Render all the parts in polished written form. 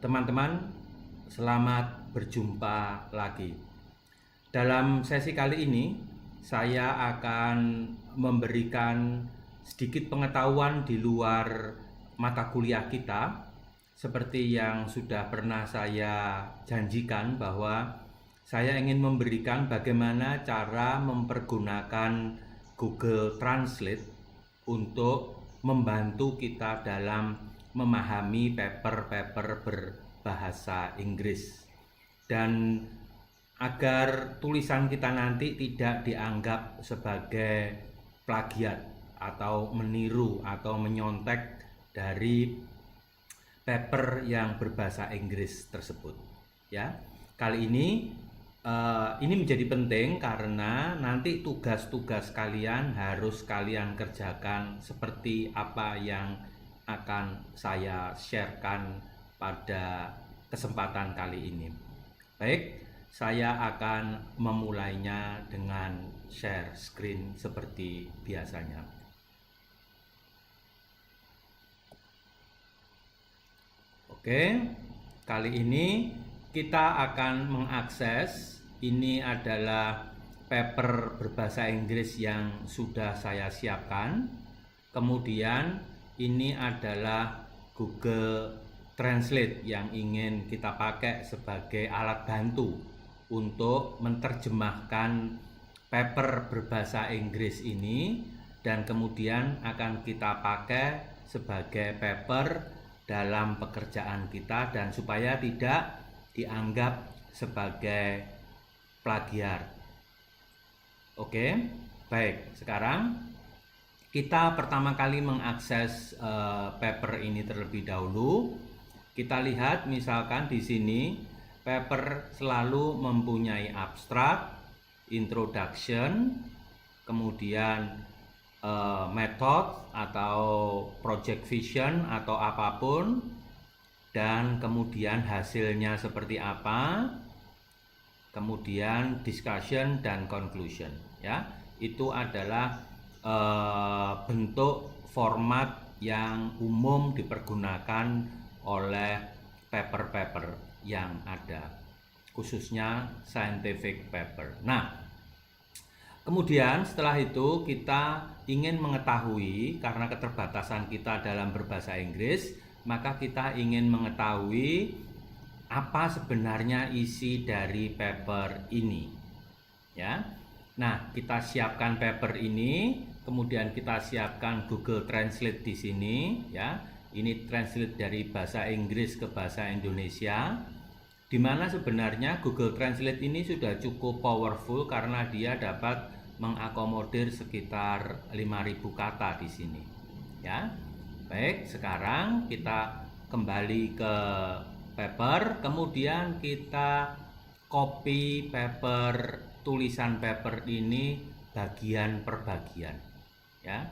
Teman-teman, selamat berjumpa lagi. Dalam sesi kali ini, saya akan memberikan sedikit pengetahuan di luar mata kuliah kita, seperti yang sudah pernah saya janjikan bahwa saya ingin memberikan bagaimana cara mempergunakan Google Translate untuk membantu kita dalam memahami paper-paper berbahasa Inggris, dan agar tulisan kita nanti tidak dianggap sebagai plagiat atau meniru atau menyontek dari paper yang berbahasa Inggris tersebut. Ya, kali ini menjadi penting karena nanti tugas-tugas kalian harus kalian kerjakan seperti apa yang akan saya sharekan pada kesempatan kali ini. Baik, saya akan memulainya dengan share screen seperti biasanya. Oke, kali ini kita akan mengakses, ini adalah paper berbahasa Inggris yang sudah saya siapkan. Kemudian ini adalah Google Translate yang ingin kita pakai sebagai alat bantu untuk menerjemahkan paper berbahasa Inggris ini, dan kemudian akan kita pakai sebagai paper dalam pekerjaan kita dan supaya tidak dianggap sebagai plagiat. Oke, baik. Sekarang kita pertama kali mengakses paper ini terlebih dahulu. Kita lihat misalkan di sini paper selalu mempunyai abstrak, introduction, kemudian method atau project vision atau apapun, dan kemudian hasilnya seperti apa, kemudian discussion dan conclusion. Ya, itu adalah bentuk format yang umum dipergunakan oleh paper-paper yang ada, khususnya scientific paper. Nah, kemudian setelah itu kita ingin mengetahui, karena keterbatasan kita dalam berbahasa Inggris, maka kita ingin mengetahui apa sebenarnya isi dari paper ini. Ya. Nah, kita siapkan paper ini, kemudian kita siapkan Google Translate di sini, ya. Ini translate dari bahasa Inggris ke bahasa Indonesia, di mana sebenarnya Google Translate ini sudah cukup powerful karena dia dapat mengakomodir sekitar 5.000 kata di sini. Ya. Baik, sekarang kita kembali ke paper, kemudian kita copy paper, tulisan paper ini bagian per bagian. Ya.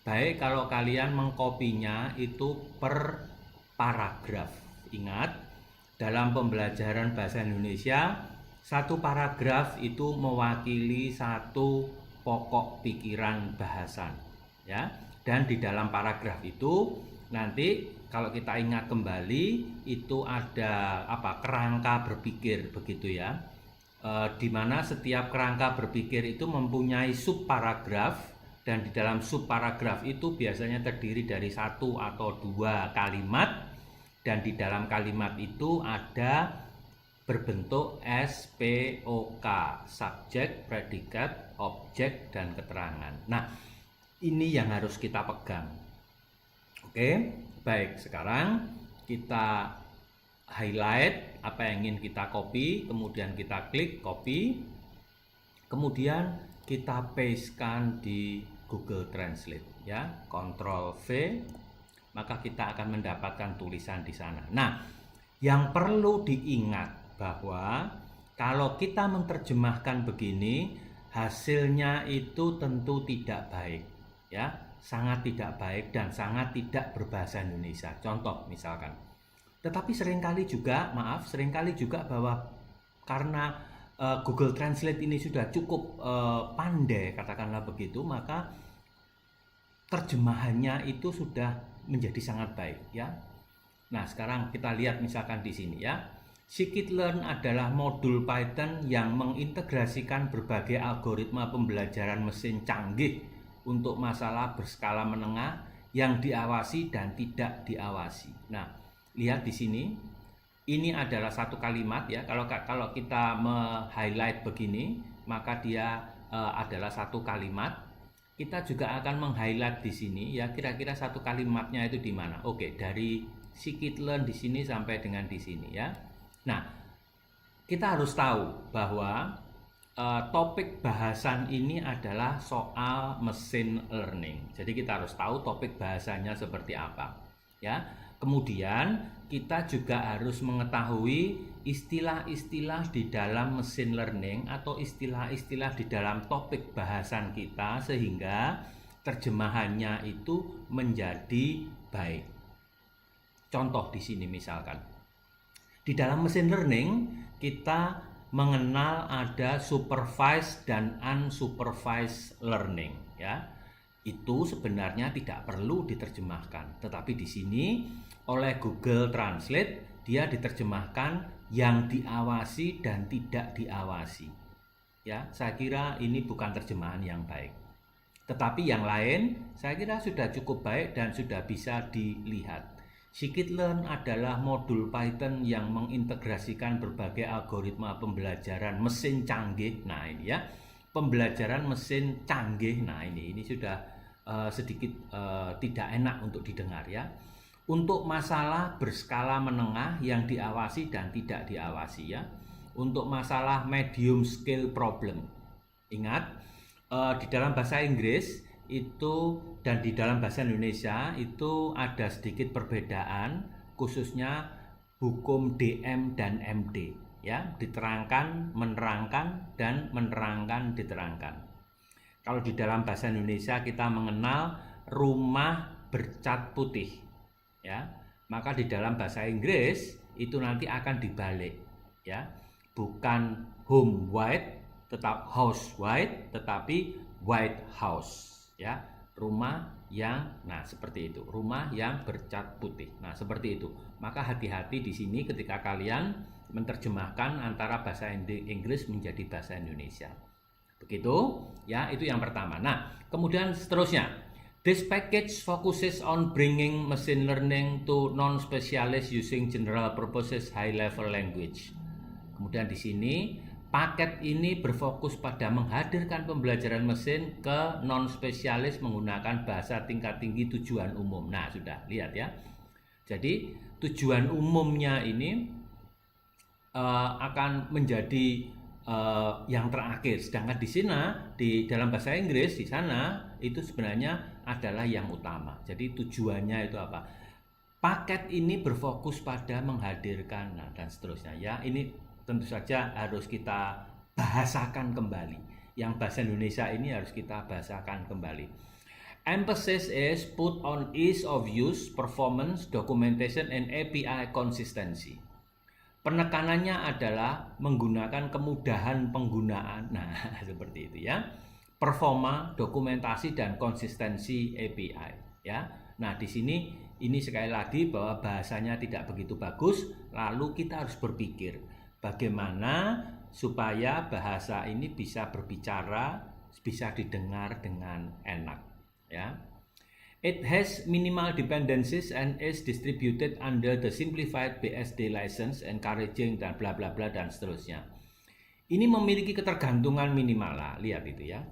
Baik, kalau kalian mengkopinya itu per paragraf. Ingat, dalam pembelajaran bahasa Indonesia, satu paragraf itu mewakili satu pokok pikiran bahasan. Ya. Dan di dalam paragraf itu nanti kalau kita ingat kembali itu ada kerangka berpikir, begitu ya. Di mana setiap kerangka berpikir itu mempunyai subparagraf, dan di dalam subparagraf itu biasanya terdiri dari 1 atau 2 kalimat, dan di dalam kalimat itu ada berbentuk SPOK, subjek, predikat, objek, dan keterangan. Nah, ini yang harus kita pegang. Oke, baik. Sekarang kita highlight apa yang ingin kita copy, kemudian kita klik copy, kemudian kita pastekan di Google Translate, ya, Ctrl V, maka kita akan mendapatkan tulisan di sana. Nah, yang perlu diingat bahwa kalau kita menerjemahkan begini, hasilnya itu tentu tidak baik, ya, sangat tidak baik dan sangat tidak berbahasa Indonesia. Contoh misalkan. Tetapi seringkali juga bahwa karena Google Translate ini sudah cukup pandai, katakanlah begitu, maka terjemahannya itu sudah menjadi sangat baik, ya. Nah, sekarang kita lihat misalkan di sini ya. Scikit-learn adalah modul Python yang mengintegrasikan berbagai algoritma pembelajaran mesin canggih untuk masalah berskala menengah yang diawasi dan tidak diawasi. Nah, lihat di sini. Ini adalah satu kalimat ya. Kalau kita highlight begini, maka dia adalah satu kalimat. Kita juga akan meng-highlight di sini ya, kira-kira satu kalimatnya itu di mana. Oke, dari scikit-learn di sini sampai dengan di sini ya. Nah, kita harus tahu bahwa topik bahasan ini adalah soal mesin learning. Jadi kita harus tahu topik bahasanya seperti apa ya. Kemudian kita juga harus mengetahui istilah-istilah di dalam mesin learning atau istilah-istilah di dalam topik bahasan kita sehingga terjemahannya itu menjadi baik. Contoh di sini misalkan. Di dalam mesin learning kita mengenal ada supervised dan unsupervised learning ya. Itu sebenarnya tidak perlu diterjemahkan, tetapi di sini oleh Google Translate dia diterjemahkan yang diawasi dan tidak diawasi. Ya, saya kira ini bukan terjemahan yang baik. Tetapi yang lain saya kira sudah cukup baik dan sudah bisa dilihat. Scikit-learn adalah modul Python yang mengintegrasikan berbagai algoritma pembelajaran mesin canggih. Nah, ini ya. Pembelajaran mesin canggih. Nah, ini sudah sedikit tidak enak untuk didengar ya. Untuk masalah berskala menengah yang diawasi dan tidak diawasi ya. Untuk masalah medium scale problem. Ingat, di dalam bahasa Inggris itu dan di dalam bahasa Indonesia itu ada sedikit perbedaan, khususnya hukum DM dan MD ya, diterangkan, menerangkan dan menerangkan, diterangkan. Kalau di dalam bahasa Indonesia kita mengenal rumah bercat putih ya, maka di dalam bahasa Inggris itu nanti akan dibalik ya, bukan home white tetap house white, tetapi white house ya, rumah yang seperti itu, rumah yang bercat putih. Nah, seperti itu. Maka hati-hati di sini ketika kalian menerjemahkan antara bahasa Inggris menjadi bahasa Indonesia. Begitu ya, itu yang pertama. Nah, kemudian seterusnya, this package focuses on bringing machine learning to non-specialist using general purposes high level language. Kemudian di sini paket ini berfokus pada menghadirkan pembelajaran mesin ke non-spesialis menggunakan bahasa tingkat tinggi tujuan umum. Nah, sudah lihat ya. Jadi tujuan umumnya ini akan menjadi yang terakhir. Sedangkan di sini di dalam bahasa Inggris di sana itu sebenarnya adalah yang utama. Jadi tujuannya itu apa? Paket ini berfokus pada menghadirkan dan seterusnya ya. Ini tentu saja harus kita bahasakan kembali. Yang bahasa Indonesia ini harus kita bahasakan kembali. Emphasis is put on ease of use, performance, documentation, and API consistency. Penekanannya adalah menggunakan kemudahan penggunaan. Nah, seperti itu ya. Performa, dokumentasi, dan konsistensi API ya. Nah, di sini ini sekali lagi bahwa bahasanya tidak begitu bagus, lalu kita harus berpikir bagaimana supaya bahasa ini bisa berbicara, bisa didengar dengan enak ya. It has minimal dependencies and is distributed under the simplified BSD license, encouraging dan bla bla bla dan seterusnya. Ini memiliki ketergantungan minimal lah, lihat itu ya.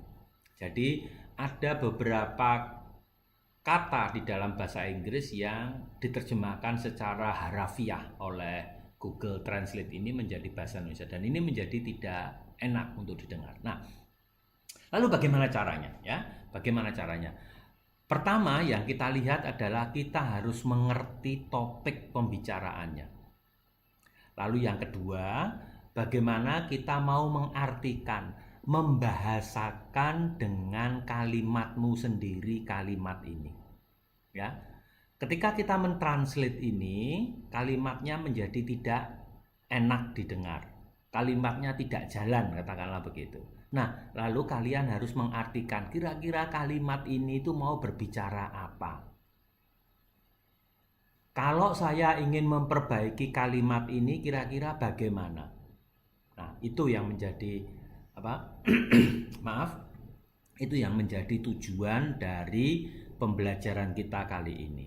Jadi ada beberapa kata di dalam bahasa Inggris yang diterjemahkan secara harafiah oleh Google Translate ini menjadi bahasa Indonesia dan ini menjadi tidak enak untuk didengar. Nah, lalu bagaimana caranya ya? Bagaimana caranya? Pertama yang kita lihat adalah kita harus mengerti topik pembicaraannya. Lalu yang kedua, bagaimana kita mau mengartikan, membahasakan dengan kalimatmu sendiri kalimat ini. Ya. Ketika kita mentranslate ini, kalimatnya menjadi tidak enak didengar. Kalimatnya tidak jalan, katakanlah begitu. Nah, lalu kalian harus mengartikan kira-kira kalimat ini itu mau berbicara apa. Kalau saya ingin memperbaiki kalimat ini kira-kira bagaimana? Nah, itu yang menjadi apa? Maaf, itu yang menjadi tujuan dari pembelajaran kita kali ini.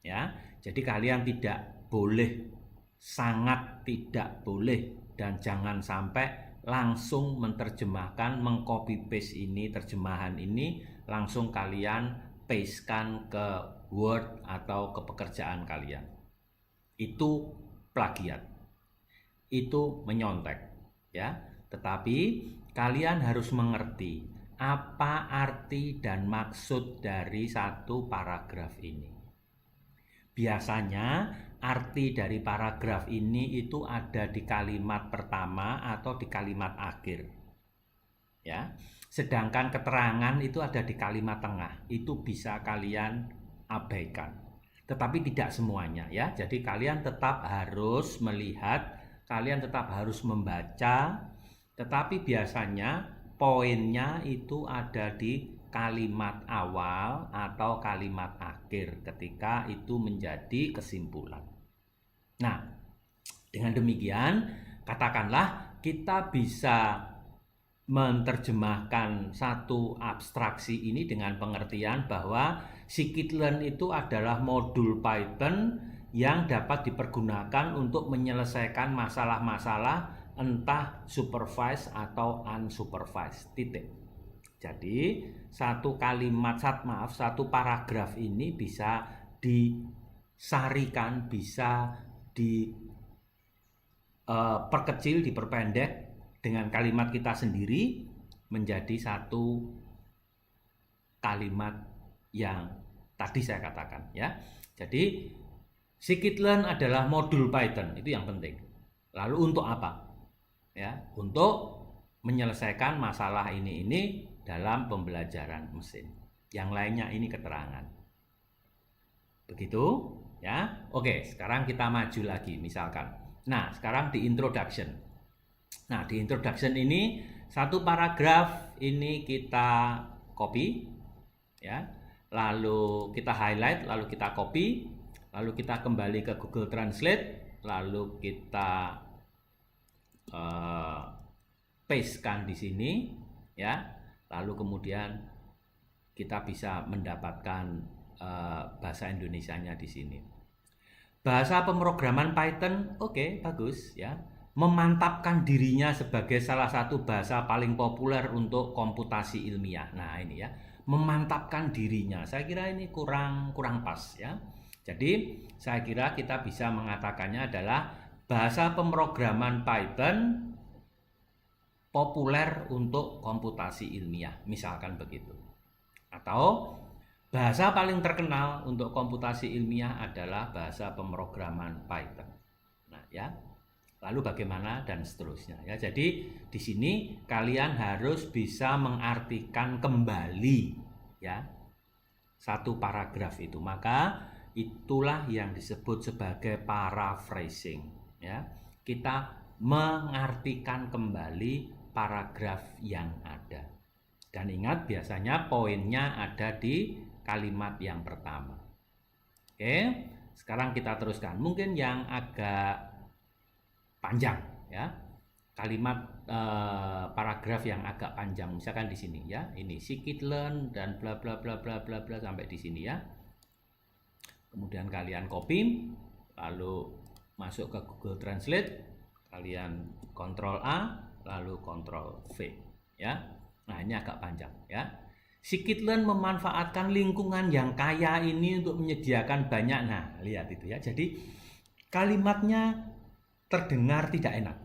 Ya, jadi kalian tidak boleh, sangat tidak boleh, dan jangan sampai langsung menerjemahkan, mengcopy paste ini, terjemahan ini langsung kalian pastekan ke Word atau ke pekerjaan kalian. Itu plagiat. Itu menyontek, ya. Tetapi kalian harus mengerti apa arti dan maksud dari satu paragraf ini. Biasanya arti dari paragraf ini itu ada di kalimat pertama atau di kalimat akhir. Ya. Sedangkan keterangan itu ada di kalimat tengah. Itu bisa kalian abaikan. Tetapi tidak semuanya, ya. Jadi kalian tetap harus melihat, kalian tetap harus membaca, tetapi biasanya poinnya itu ada di kalimat awal atau kalimat akhir ketika itu menjadi kesimpulan. Nah, dengan demikian katakanlah kita bisa menerjemahkan satu abstraksi ini dengan pengertian bahwa scikit-learn itu adalah modul Python yang dapat dipergunakan untuk menyelesaikan masalah-masalah entah supervised atau unsupervised. Titik. Jadi satu paragraf ini bisa disarikan, bisa diperkecil, diperpendek dengan kalimat kita sendiri menjadi satu kalimat yang tadi saya katakan, ya. Jadi scikit-learn adalah modul Python, itu yang penting. Lalu untuk apa? Ya, untuk menyelesaikan masalah ini dalam pembelajaran mesin. Yang lainnya ini keterangan. Begitu, ya. Oke, sekarang kita maju lagi misalkan. Nah, sekarang di introduction. Nah, di introduction ini satu paragraf ini kita copy, ya. Lalu kita highlight, lalu kita copy, lalu kita kembali ke Google Translate, lalu kita pastekan di sini, ya. Lalu kemudian kita bisa mendapatkan bahasa Indonesianya di sini. Bahasa pemrograman Python, oke, bagus, ya. Memantapkan dirinya sebagai salah satu bahasa paling populer untuk komputasi ilmiah. Nah, ini ya, memantapkan dirinya. Saya kira ini kurang pas, ya. Jadi, saya kira kita bisa mengatakannya adalah bahasa pemrograman Python populer untuk komputasi ilmiah, misalkan begitu. Atau bahasa paling terkenal untuk komputasi ilmiah adalah bahasa pemrograman Python. Nah, ya. Lalu bagaimana dan seterusnya, ya. Jadi di sini kalian harus bisa mengartikan kembali, ya, satu paragraf itu. Maka itulah yang disebut sebagai paraphrasing, ya. Kita mengartikan kembali paragraf yang ada. Dan ingat, biasanya poinnya ada di kalimat yang pertama. Oke, sekarang kita teruskan. Mungkin yang agak panjang, ya, kalimat paragraf yang agak panjang, misalkan di sini, ya, ini scikit-learn dan bla bla bla bla bla bla sampai di sini, ya. Kemudian kalian copy, lalu masuk ke Google Translate, kalian Ctrl A, lalu Ctrl V, ya. Nah, ini agak panjang, ya. Scikit-learn memanfaatkan lingkungan yang kaya ini untuk menyediakan banyak. Nah, lihat itu, ya. Jadi kalimatnya terdengar tidak enak.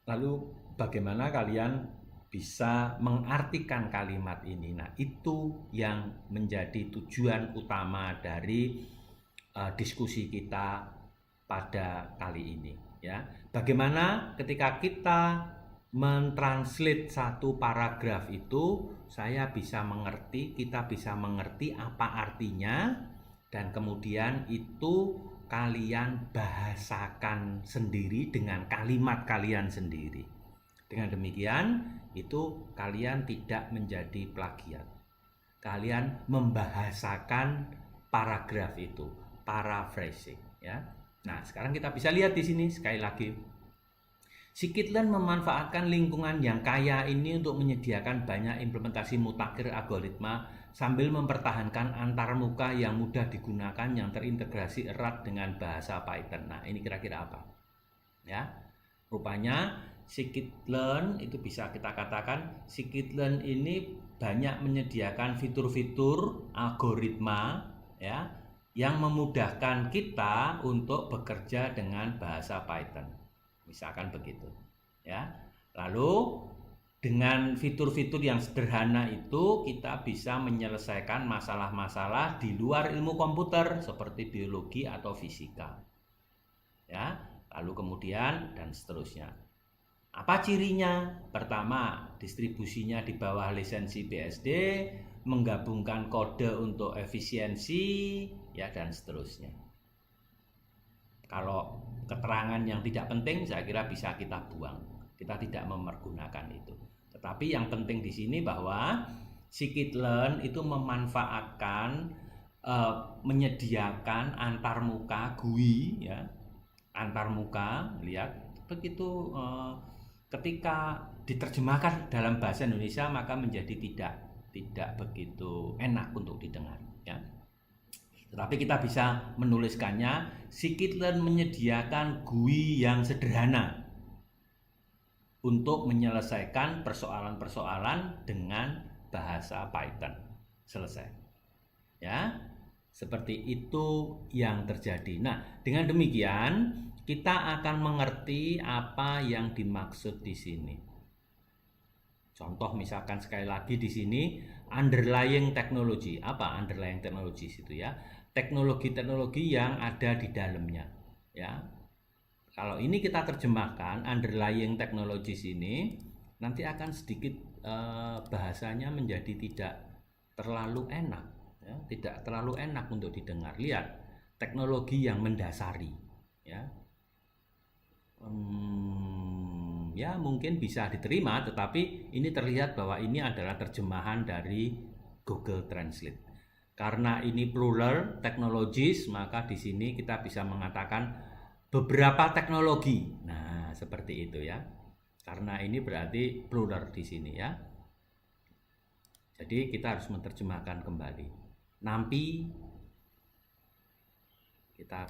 Lalu bagaimana kalian bisa mengartikan kalimat ini? Nah, itu yang menjadi tujuan utama dari diskusi kita pada kali ini, ya. Bagaimana ketika kita mentranslate satu paragraf itu, saya bisa mengerti, kita bisa mengerti apa artinya, dan kemudian itu kalian bahasakan sendiri dengan kalimat kalian sendiri. Dengan demikian, itu kalian tidak menjadi plagiat. Kalian membahasakan paragraf itu, paraphrasing, ya. Nah, sekarang kita bisa lihat di sini sekali lagi. Scikit-learn memanfaatkan lingkungan yang kaya ini untuk menyediakan banyak implementasi mutakhir algoritma sambil mempertahankan antarmuka yang mudah digunakan yang terintegrasi erat dengan bahasa Python. Nah, ini kira-kira apa? Ya. Rupanya Scikit-learn itu bisa kita katakan Scikit-learn ini banyak menyediakan fitur-fitur algoritma ya yang memudahkan kita untuk bekerja dengan bahasa Python. Misalkan begitu ya. Lalu dengan fitur-fitur yang sederhana itu kita bisa menyelesaikan masalah-masalah di luar ilmu komputer seperti biologi atau fisika ya. Lalu kemudian dan seterusnya. Apa cirinya? Pertama, distribusinya di bawah lisensi BSD, menggabungkan kode untuk efisiensi ya, dan seterusnya. Kalau keterangan yang tidak penting saya kira bisa kita buang. Kita tidak mempergunakan itu. Tetapi yang penting di sini bahwa Scikit-learn itu memanfaatkan menyediakan antarmuka GUI ya. Antarmuka, lihat begitu ketika diterjemahkan dalam bahasa Indonesia maka menjadi tidak begitu enak untuk didengar ya. Tetapi kita bisa menuliskannya. Scikit-learn menyediakan GUI yang sederhana untuk menyelesaikan persoalan-persoalan dengan bahasa Python. Selesai. Ya, seperti itu yang terjadi. Nah, dengan demikian kita akan mengerti apa yang dimaksud di sini. Contoh misalkan sekali lagi di sini underlying technology. Apa underlying technology itu ya? Teknologi-teknologi yang ada di dalamnya ya. Kalau ini kita terjemahkan underlying technologies ini nanti akan sedikit bahasanya menjadi tidak terlalu enak ya, tidak terlalu enak untuk didengar. Lihat, teknologi yang mendasari ya. Ya mungkin bisa diterima, tetapi ini terlihat bahwa ini adalah terjemahan dari Google Translate. Karena ini plural technologies, maka di sini kita bisa mengatakan beberapa teknologi. Nah, seperti itu ya. Karena ini berarti plural di sini ya. Jadi kita harus menerjemahkan kembali. Nampi kita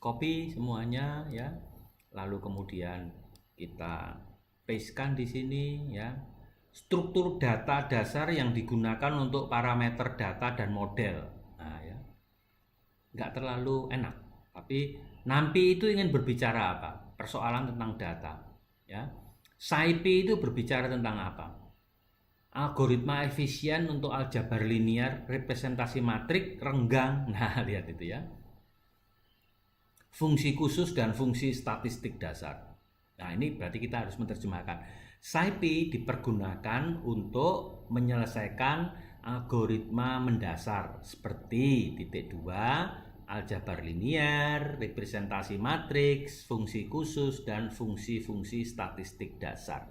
copy semuanya ya. Lalu kemudian kita pastekan di sini ya. Struktur data dasar yang digunakan untuk parameter data dan model. Nah ya, nggak terlalu enak. Tapi Nampi itu ingin berbicara apa? Persoalan tentang data. Ya, SciPy itu berbicara tentang apa? Algoritma efisien untuk aljabar linear, representasi matrik, renggang. Nah lihat itu ya. Fungsi khusus dan fungsi statistik dasar. Nah ini berarti kita harus menerjemahkan. SciPy dipergunakan untuk menyelesaikan algoritma mendasar seperti titik 2, aljabar linear, representasi matriks, fungsi khusus, dan fungsi-fungsi statistik dasar.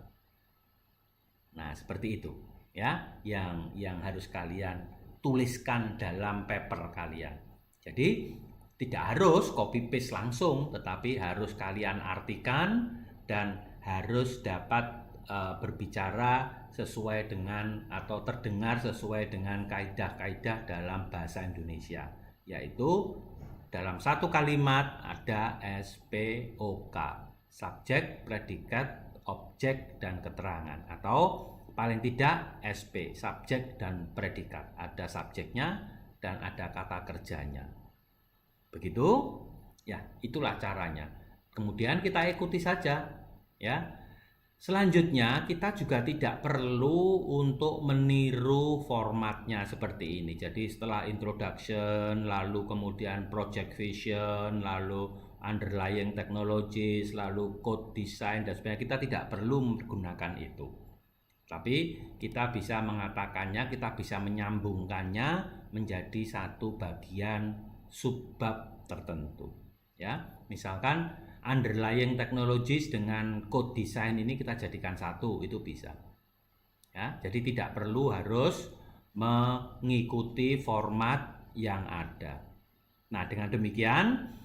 Nah seperti itu ya yang harus kalian tuliskan dalam paper kalian. Jadi tidak harus copy paste langsung, tetapi harus kalian artikan dan harus dapat berbicara sesuai dengan atau terdengar sesuai dengan kaidah-kaidah dalam bahasa Indonesia, yaitu dalam satu kalimat ada SPOK, subjek, predikat, objek, dan keterangan, atau paling tidak SP, subjek dan predikat, ada subjeknya dan ada kata kerjanya. Begitu ya, itulah caranya. Kemudian kita ikuti saja ya. Selanjutnya kita juga tidak perlu untuk meniru formatnya seperti ini. Jadi setelah introduction, lalu kemudian project vision, lalu underlying technologies, lalu code design dan sebagainya, kita tidak perlu menggunakan itu. Tapi kita bisa mengatakannya, kita bisa menyambungkannya menjadi satu bagian subbab tertentu. Ya, misalkan underlying technologies dengan code design ini kita jadikan satu, itu bisa ya. Jadi tidak perlu harus mengikuti format yang ada Nah, dengan demikian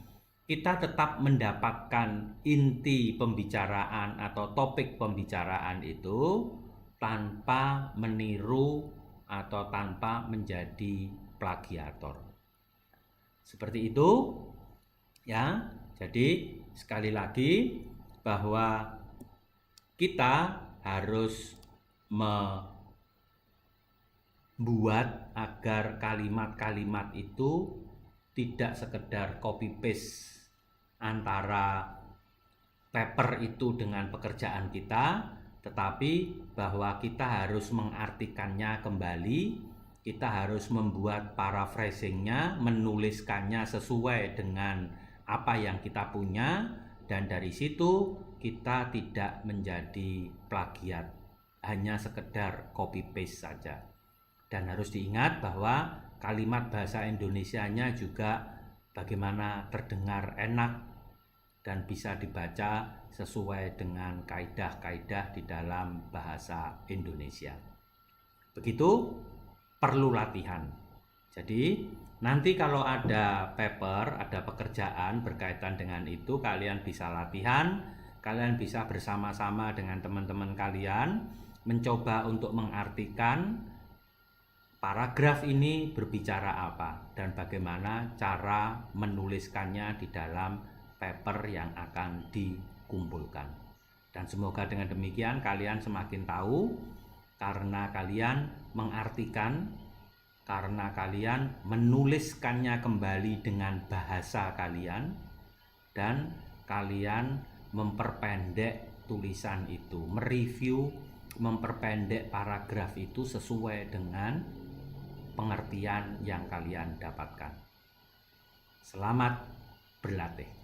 kita tetap mendapatkan inti pembicaraan atau topik pembicaraan itu tanpa meniru atau tanpa menjadi plagiator. Seperti itu ya. Jadi sekali lagi bahwa kita harus membuat agar kalimat-kalimat itu tidak sekedar copy paste antara paper itu dengan pekerjaan kita, tetapi bahwa kita harus mengartikannya kembali, kita harus membuat paraphrasingnya, menuliskannya sesuai dengan apa yang kita punya, dan dari situ kita tidak menjadi plagiat, hanya sekedar copy paste saja. Dan harus diingat bahwa kalimat bahasa Indonesianya juga bagaimana terdengar enak dan bisa dibaca sesuai dengan kaidah-kaidah di dalam bahasa Indonesia. Begitu, perlu latihan. Jadi nanti kalau ada paper, ada pekerjaan berkaitan dengan itu, kalian bisa latihan, kalian bisa bersama-sama dengan teman-teman kalian mencoba untuk mengartikan paragraf ini berbicara apa dan bagaimana cara menuliskannya di dalam paper yang akan dikumpulkan. Dan semoga dengan demikian kalian semakin tahu, karena kalian mengartikan, karena kalian menuliskannya kembali dengan bahasa kalian, dan kalian memperpendek tulisan itu, mereview, memperpendek paragraf itu sesuai dengan pengertian yang kalian dapatkan. Selamat berlatih.